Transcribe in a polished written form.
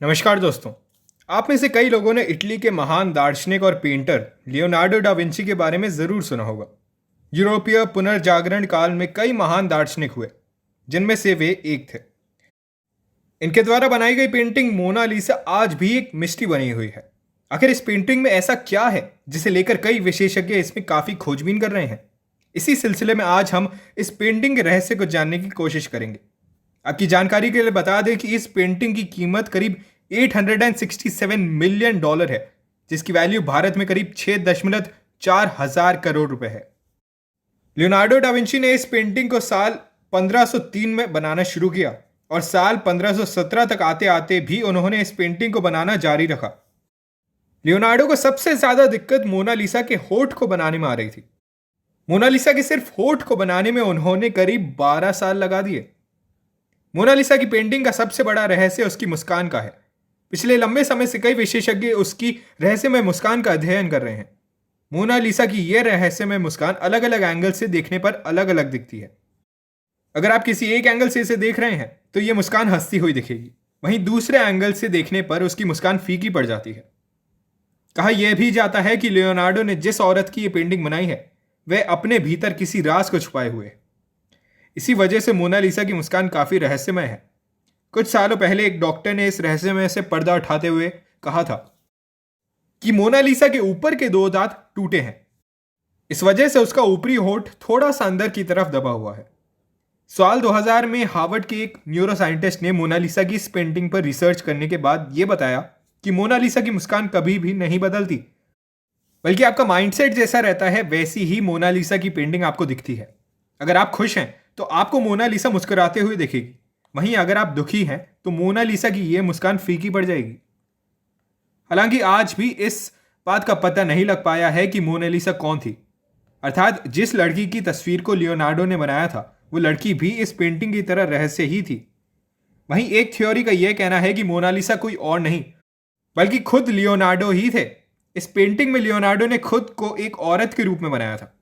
नमस्कार दोस्तों। आप में से कई लोगों ने इटली के महान दार्शनिक और पेंटर लियोनार्डो डा विंची के बारे में ज़रूर सुना होगा। यूरोपीय पुनर्जागरण काल में कई महान दार्शनिक हुए, जिनमें से वे एक थे। इनके द्वारा बनाई गई पेंटिंग मोनालिसा आज भी एक मिस्ट्री बनी हुई है। आखिर इस पेंटिंग में ऐसा क्या है जिसे लेकर कई विशेषज्ञ इसमें काफ़ी खोजबीन कर रहे हैं। इसी सिलसिले में आज हम इस पेंटिंग के रहस्य को जानने की कोशिश करेंगे। आपकी जानकारी के लिए बता दें कि इस पेंटिंग की कीमत करीब $867 मिलियन है, जिसकी वैल्यू भारत में करीब 6.4 हजार करोड़ रुपए है। लियोनार्डो डा विंची ने इस पेंटिंग को साल 1503 में बनाना शुरू किया और साल 1517 तक आते आते भी उन्होंने इस पेंटिंग को बनाना जारी रखा। लियोनार्डो को सबसे ज्यादा दिक्कत मोनालिसा के होठ को बनाने में आ रही थी। मोनालिसा के सिर्फ होठ को बनाने में उन्होंने करीब 12 साल लगा दिए। मोनालिसा की पेंटिंग का सबसे बड़ा रहस्य उसकी मुस्कान का है। पिछले लंबे समय से कई विशेषज्ञ उसकी रहस्यमय मुस्कान का अध्ययन कर रहे हैं। मोनालिसा की यह रहस्यमय मुस्कान अलग अलग एंगल से देखने पर अलग अलग दिखती है। अगर आप किसी एक एंगल से इसे देख रहे हैं तो यह मुस्कान हंसती हुई दिखेगी, वहीं दूसरे एंगल से देखने पर उसकी मुस्कान फीकी पड़ जाती है। कहा यह भी जाता है कि लियोनार्डो ने जिस औरत की यह पेंटिंग बनाई है वह अपने भीतर किसी राज को छुपाए हुए है। इसी वजह से मोनालिसा की मुस्कान काफी रहस्यमय है। कुछ सालों पहले एक डॉक्टर ने इस रहस्यमय से पर्दा उठाते हुए कहा था कि मोनालिसा के ऊपर के 2 दांत टूटे हैं। इस वजह से उसका ऊपरी होठ थोड़ा सा अंदर की तरफ दबा हुआ है। साल 2000 में हार्वर्ड के एक न्यूरोसाइंटिस्ट ने मोनालिसा की इस पेंटिंग पर रिसर्च करने के बाद यह बताया कि मोनालिसा की मुस्कान कभी भी नहीं बदलती, बल्कि आपका माइंडसेट जैसा रहता है वैसी ही मोनालिसा की पेंटिंग आपको दिखती है। अगर आप खुश हैं तो आपको मोनालिसा मुस्कुराते हुए दिखेगी, वहीं अगर आप दुखी हैं तो मोनालिसा की यह मुस्कान फीकी पड़ जाएगी। हालांकि आज भी इस बात का पता नहीं लग पाया है कि मोनालिसा कौन थी, अर्थात जिस लड़की की तस्वीर को लियोनार्डो ने बनाया था वो लड़की भी इस पेंटिंग की तरह रहस्य ही थी। वहीं एक थ्योरी का यह कहना है कि मोनालिसा कोई और नहीं बल्कि खुद लियोनार्डो ही थे। इस पेंटिंग में लियोनार्डो ने खुद को एक औरत के रूप में बनाया था।